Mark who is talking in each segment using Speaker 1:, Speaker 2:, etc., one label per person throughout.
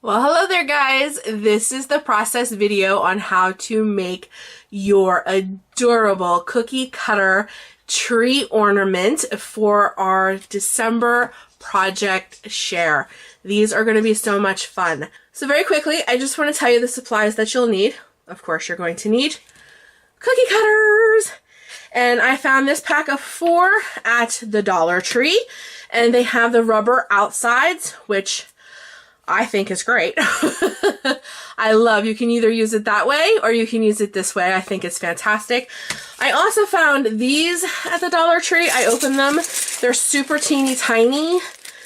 Speaker 1: Well, hello there guys. This is the process video on how to make your adorable cookie cutter tree ornament for our December project share. These are going to be so much fun. So very quickly, I just want to tell you the supplies that you'll need. Of course, you're going to need cookie cutters. And I found this pack of 4 at the Dollar Tree, and they have the rubber outsides, which I think is great. I love, you can either use it that way or you can use it this way. I think it's fantastic. I also found these at the Dollar Tree. I opened them. They're super teeny tiny,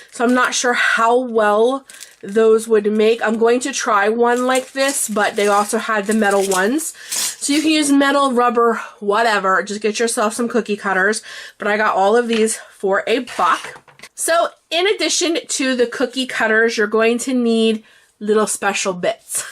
Speaker 1: so I'm not sure how well those would make. I'm going to try one like this, but they also had the metal ones. So you can use metal, rubber, whatever. Just get yourself some cookie cutters. But I got all of these for $1. So in addition to the cookie cutters, you're going to need little special bits.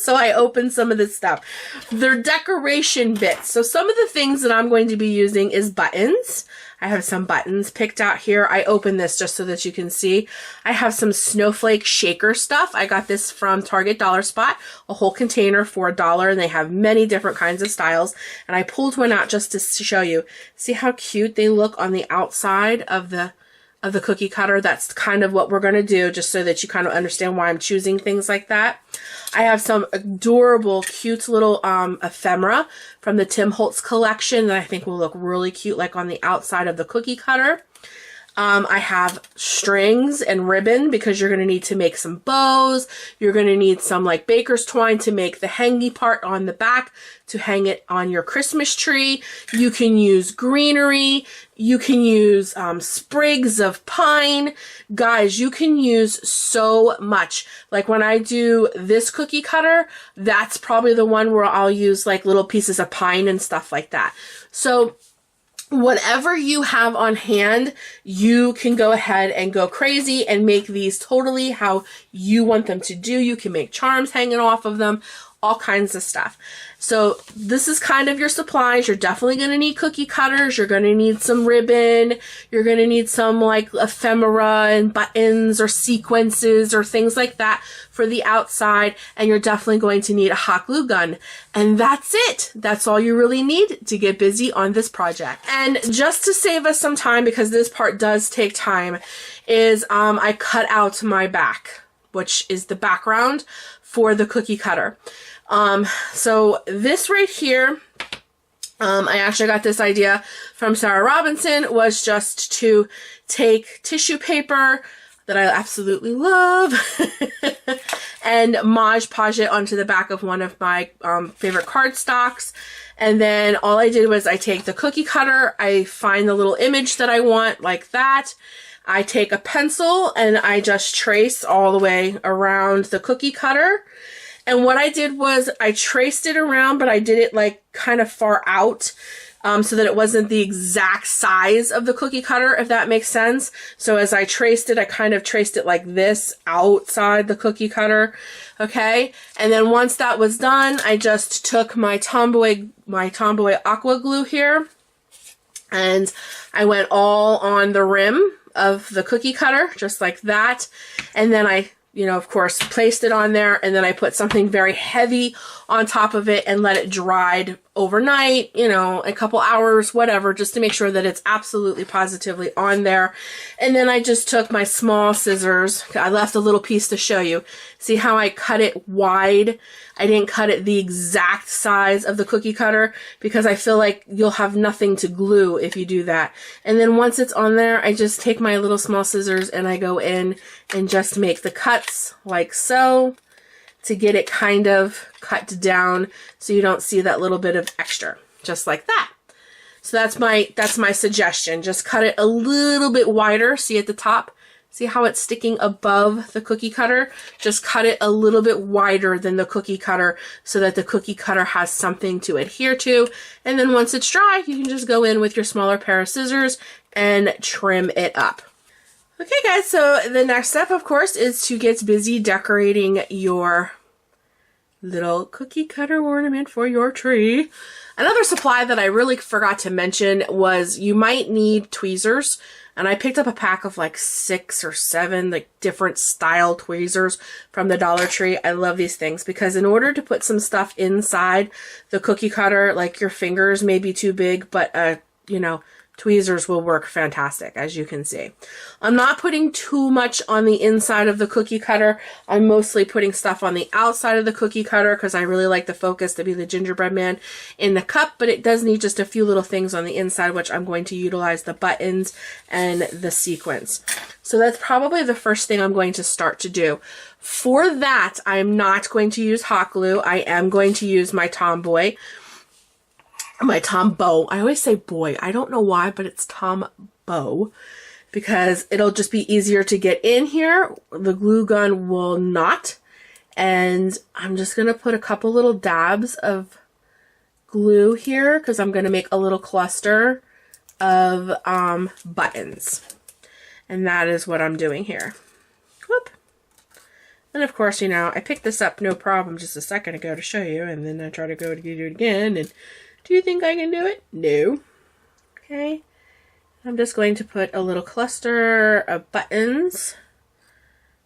Speaker 1: So I opened some of this stuff. They're decoration bits. So some of the things that I'm going to be using is buttons. I have some buttons picked out here. I opened this just so that you can see. I have some snowflake shaker stuff. I got this from Target Dollar Spot, a whole container for $1, and they have many different kinds of styles. And I pulled one out just to show you. See how cute they look on the outside of the cookie cutter. That's kind of what we're going to do, just so that you kind of understand why I'm choosing things like that. I have some adorable, cute little ephemera from the Tim Holtz collection that I think will look really cute, like on the outside of the cookie cutter. I have strings and ribbon because you're going to need to make some bows. You're going to need some like baker's twine to make the hangy part on the back to hang it on your Christmas tree. You can use greenery. You can use sprigs of pine. Guys, you can use so much. Like when I do this cookie cutter, that's probably the one where I'll use like little pieces of pine and stuff like that. So whatever you have on hand, you can go ahead and go crazy and make these totally how you want them to do. You can make charms hanging off of them, all kinds of stuff. So this is kind of your supplies. You're definitely going to need cookie cutters. You're going to need some ribbon. You're going to need some like ephemera and buttons or sequences or things like that for the outside. And you're definitely going to need a hot glue gun. And that's it. That's all you really need to get busy on this project. And just to save us some time, because this part does take time, is I cut out my back, which is the background for the cookie cutter. So this right here, I actually got this idea from Sarah Robinson, was just to take tissue paper that I absolutely love and Mod Podge it onto the back of one of my favorite cardstocks. And then all I did was I take the cookie cutter, I find the little image that I want like that. I take a pencil and I just trace all the way around the cookie cutter. And what I did was I traced it around, but I did it like kind of far out so that it wasn't the exact size of the cookie cutter, if that makes sense. So as I traced it, I kind of traced it like this outside the cookie cutter. Okay. And then once that was done, I just took my Tomboy aqua glue here and I went all on the rim of the cookie cutter, just like that. And then I, of course, placed it on there, and then I put something very heavy on top of it and let it dry overnight, a couple hours, whatever, just to make sure that it's absolutely positively on there. And then I just took my small scissors. I left a little piece to show you. See how I cut it wide? I didn't cut it the exact size of the cookie cutter because I feel like you'll have nothing to glue if you do that. And then once it's on there, I just take my little small scissors and I go in and just make the cuts like so to get it kind of cut down so you don't see that little bit of extra, just like that. So that's my suggestion. Just cut it a little bit wider. See at the top? See how it's sticking above the cookie cutter? Just cut it a little bit wider than the cookie cutter so that the cookie cutter has something to adhere to. And then once it's dry, you can just go in with your smaller pair of scissors and trim it up. Okay guys, so the next step, of course, is to get busy decorating your little cookie cutter ornament for your tree. Another supply that I really forgot to mention was you might need tweezers. And I picked up a pack of like 6 or 7 like different style tweezers from the Dollar Tree. I love these things because in order to put some stuff inside the cookie cutter, like your fingers may be too big, but you know, tweezers will work fantastic, as you can see. I'm not putting too much on the inside of the cookie cutter. I'm mostly putting stuff on the outside of the cookie cutter because I really like the focus to be the gingerbread man in the cup, but it does need just a few little things on the inside, which I'm going to utilize the buttons and the sequins. So that's probably the first thing I'm going to start to do. For that, I'm not going to use hot glue. I am going to use my Tombow. I always say boy. I don't know why, but it's Tombow because it'll just be easier to get in here. The glue gun will not. And I'm just going to put a couple little dabs of glue here because I'm going to make a little cluster of buttons. And that is what I'm doing here. Whoop. And of course, you know, I picked this up no problem just a second ago to show you. And then I try to go to do it again and do you think I can do it? No. Okay. I'm just going to put a little cluster of buttons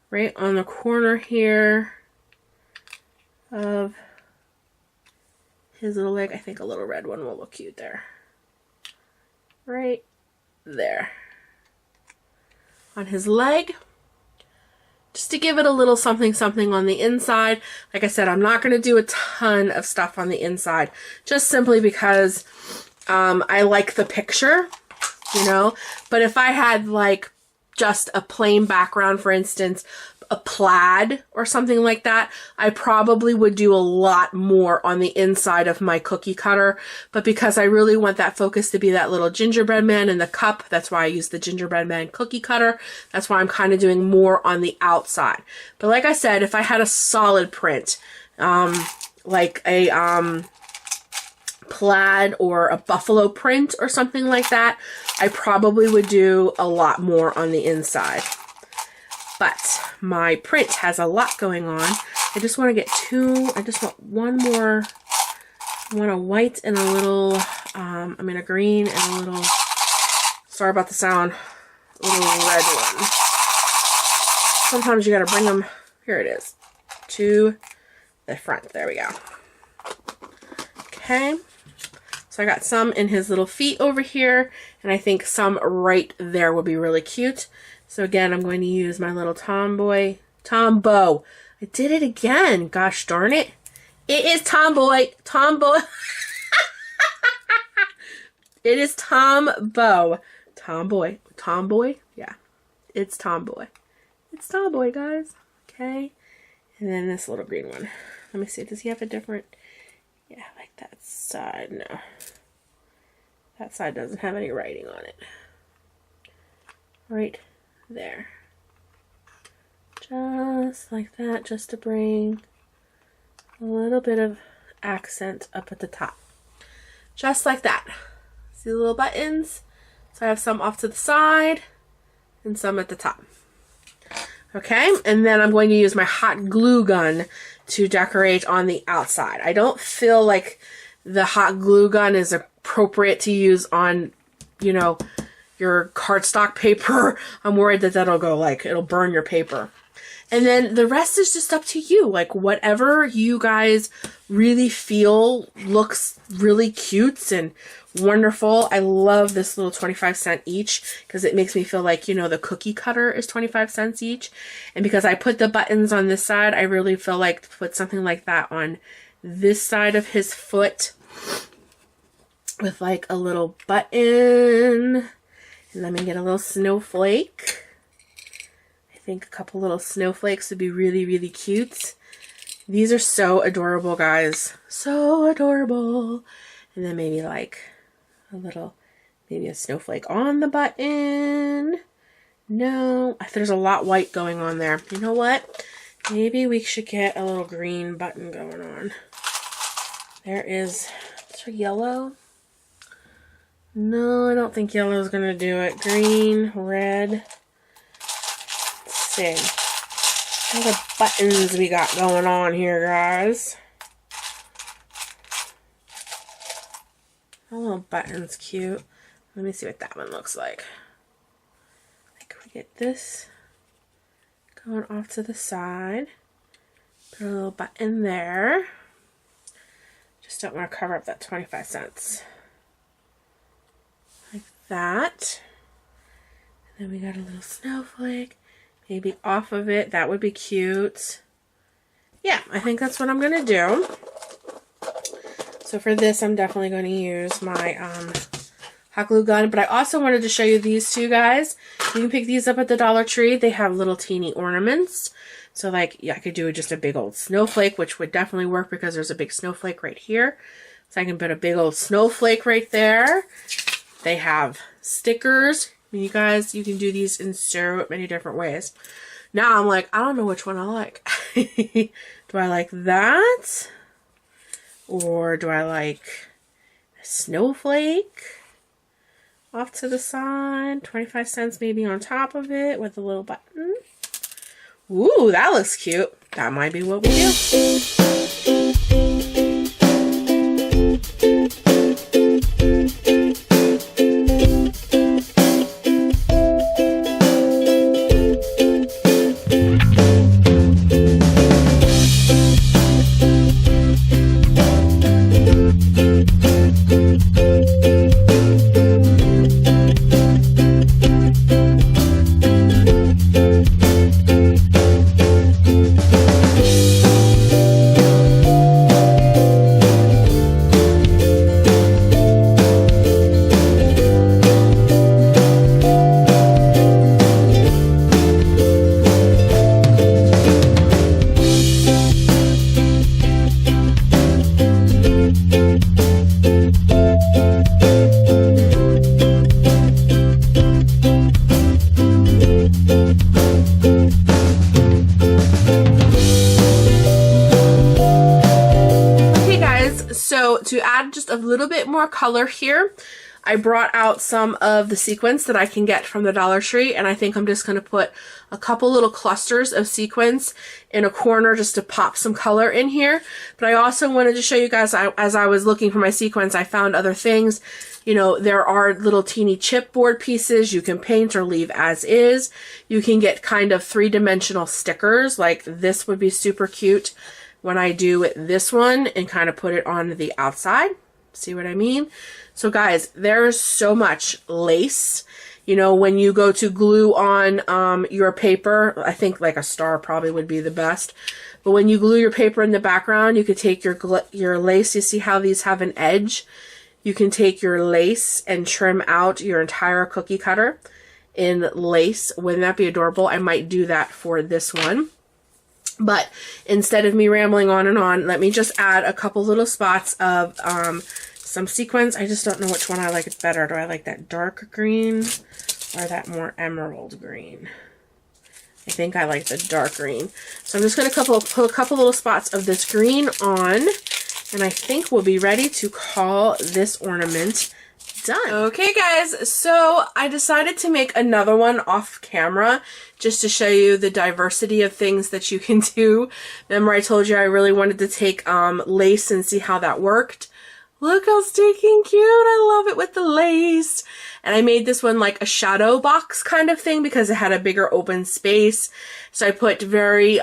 Speaker 1: right on the corner here of his little leg. I think a little red one will look cute there. Right there. On his leg. Just to give it a little something something on the inside. Like I said, I'm not going to do a ton of stuff on the inside. Just simply because I like the picture, you know. But if I had like just a plain background, for instance, a plaid or something like that, I probably would do a lot more on the inside of my cookie cutter. But because I really want that focus to be that little gingerbread man in the cup, that's why I use the gingerbread man cookie cutter. That's why I'm kind of doing more on the outside. But like I said, if I had a solid print, like a plaid or a buffalo print or something like that, I probably would do a lot more on the inside. But my print has a lot going on. I just want to get I just want one more. I want a white and a little, a green and a little, sorry about the sound, a little red one. Sometimes you got to bring them, here it is, to the front. There we go. Okay. So I got some in his little feet over here, and I think some right there would be really cute. So again, I'm going to use my little Tombow. I did it again. Gosh darn it. It is Tombow. It is Tombow. Tomboy? Yeah. It's Tomboy. It's Tomboy, guys. Okay. And then this little green one. Let me see. Does he have a different? Yeah, like that side. No. That side doesn't have any writing on it. Right there. Just like that, just to bring a little bit of accent up at the top. Just like that. See the little buttons? So I have some off to the side and some at the top. Okay, and then I'm going to use my hot glue gun to decorate on the outside. I don't feel like the hot glue gun is appropriate to use on, you know, your cardstock paper. I'm worried that that'll go like, it'll burn your paper. And then the rest is just up to you. Like whatever you guys really feel looks really cute and wonderful. I love this little 25-cent each because it makes me feel like, you know, the cookie cutter is 25 cents each. And because I put the buttons on this side, I really feel like to put something like that on this side of his foot with like a little button. And let me get a little snowflake. I think a couple little snowflakes would be really, really cute. These are so adorable, guys. So adorable. And then maybe like a little, maybe a snowflake on the button. No, there's a lot white going on there. You know what? Maybe we should get a little green button going on. There is, is there yellow? No, I don't think yellow is going to do it. Green, red. Let's see. What other buttons we got going on here, guys? A little button's cute. Let me see what that one looks like. Like we get this going off to the side. Put a little button there. Just don't want to cover up that 25 cents. Like that. And then we got a little snowflake. Maybe off of it. That would be cute. Yeah, I think that's what I'm going to do. So for this, I'm definitely going to use my hot glue gun. But I also wanted to show you these two guys. You can pick these up at the Dollar Tree. They have little teeny ornaments. So like, yeah, I could do just a big old snowflake, which would definitely work because there's a big snowflake right here. So I can put a big old snowflake right there. They have stickers. I mean, you guys, you can do these in so many different ways. Now I'm like, I don't know which one I like. Do I like that? Or do I like a snowflake off to the side? 25 cents maybe on top of it with a little button. Ooh, that looks cute. That might be what we do. So to add just a little bit more color here, I brought out some of the sequins that I can get from the Dollar Tree, and I think I'm just going to put a couple little clusters of sequins in a corner just to pop some color in here. But I also wanted to show you guys, as I was looking for my sequins, I found other things. You know, there are little teeny chipboard pieces you can paint or leave as is. You can get kind of three-dimensional stickers, like this would be super cute when I do this one and kind of put it on the outside. See what I mean? So guys, there's so much lace. You know, when you go to glue on your paper, I think like a star probably would be the best. But when you glue your paper in the background, you could take your lace. You see how these have an edge? You can take your lace and trim out your entire cookie cutter in lace. Wouldn't that be adorable? I might do that for this one. But instead of me rambling on and on, let me just add a couple little spots of some sequins. I just don't know which one I like better. Do I like that dark green or that more emerald green? I think I like the dark green. So I'm just going to put a couple little spots of this green on, and I think we'll be ready to call this ornament done. Okay guys, so I decided to make another one off camera just to show you the diversity of things that you can do. Remember I told you I really wanted to take lace and see how that worked. Look how stinking cute. I love it with the lace. And I made this one like a shadow box kind of thing because it had a bigger open space. So I put very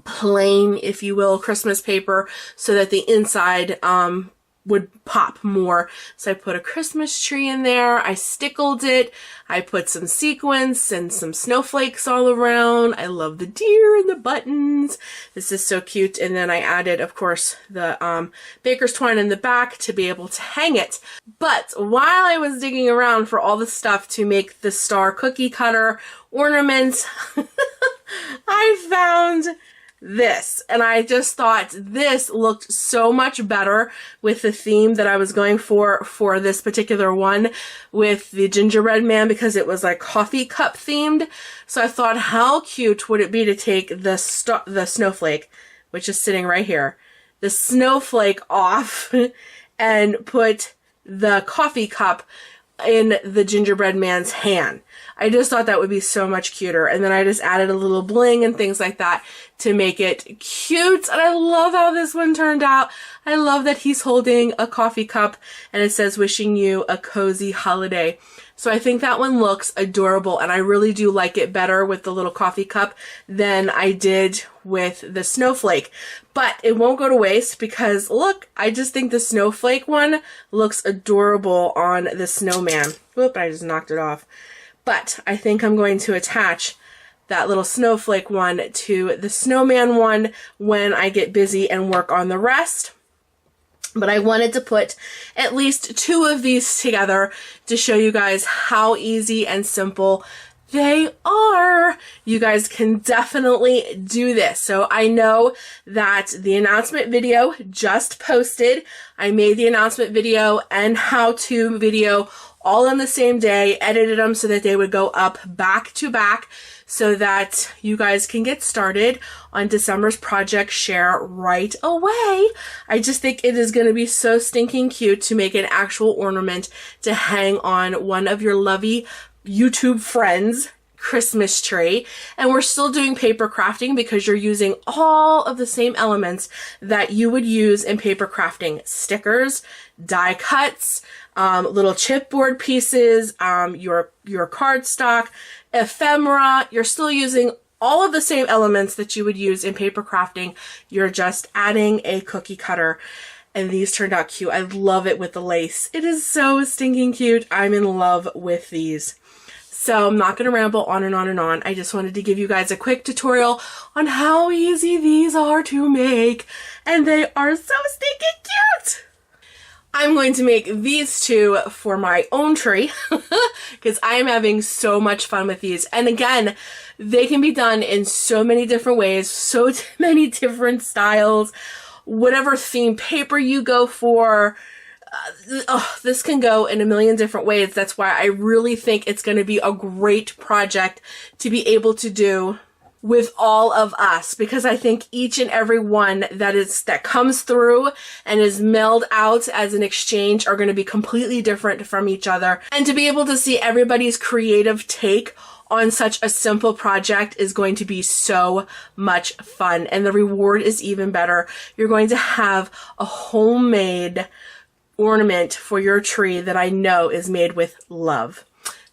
Speaker 1: plain, if you will, Christmas paper so that the inside would pop more. So I put a Christmas tree in there. I stickled it. I put some sequins and some snowflakes all around. I love the deer and the buttons. This is so cute. And then I added, of course, the baker's twine in the back to be able to hang it. But while I was digging around for all the stuff to make the star cookie cutter ornament, I found this, and I just thought this looked so much better with the theme that I was going for this particular one with the gingerbread man, because it was like coffee cup themed. So I thought, how cute would it be to take the snowflake, which is sitting right here, the snowflake off and put the coffee cup in the gingerbread man's hand. I just thought that would be so much cuter. And then I just added a little bling and things like that to make it cute. And I love how this one turned out. I love that he's holding a coffee cup and it says wishing you a cozy holiday. So I think that one looks adorable, and I really do like it better with the little coffee cup than I did with the snowflake. But it won't go to waste because look, I just think the snowflake one looks adorable on the snowman. Whoop, I just knocked it off. But I think I'm going to attach that little snowflake one to the snowman one when I get busy and work on the rest. But I wanted to put at least 2 of these together to show you guys how easy and simple they are. You guys can definitely do this. So I know that the announcement video just posted. I made the announcement video and how-to video all on the same day, edited them so that they would go up back to back so that you guys can get started on December's project share right away. I just think it is going to be so stinking cute to make an actual ornament to hang on one of your lovey YouTube friends' Christmas tree. And we're still doing paper crafting because you're using all of the same elements that you would use in paper crafting: stickers, die cuts, little chipboard pieces, your cardstock, ephemera. You're still using all of the same elements that you would use in paper crafting. You're just adding a cookie cutter. And these turned out cute. I love it with the lace. It is so stinking cute. I'm in love with these. So I'm not going to ramble on and on and on. I just wanted to give you guys a quick tutorial on how easy these are to make. And they are so stinking cute. I'm going to make these 2 for my own tree because I am having so much fun with these. And again, they can be done in so many different ways, so many different styles, whatever theme paper you go for. This can go in a million different ways. That's why I really think it's going to be a great project to be able to do with all of us, because I think each and every one that comes through and is mailed out as an exchange are going to be completely different from each other. And to be able to see everybody's creative take on such a simple project is going to be so much fun. And the reward is even better. You're going to have a homemade ornament for your tree that I know is made with love.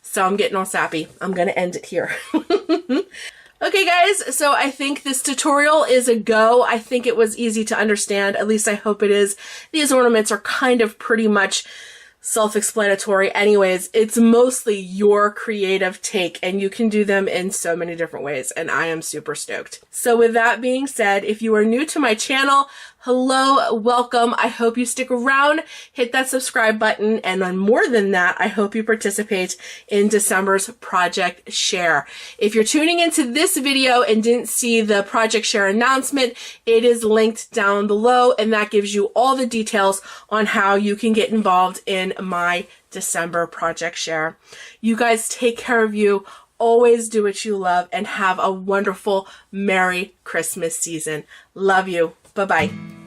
Speaker 1: So I'm getting all sappy. I'm going to end it here. Okay guys, so I think this tutorial is a go. I think it was easy to understand. At least I hope it is. These ornaments are kind of pretty much self-explanatory anyways. It's mostly your creative take, and you can do them in so many different ways, and I am super stoked. So with that being said, if you are new to my channel, hello, welcome. I hope you stick around, hit that subscribe button, and on more than that, I hope you participate in December's project share. If you're tuning into this video and didn't see the project share announcement, it is linked down below, and that gives you all the details on how you can get involved in my December project share. You guys take care of you. Always do what you love, and have a wonderful Merry Christmas season. Love you. Bye-bye.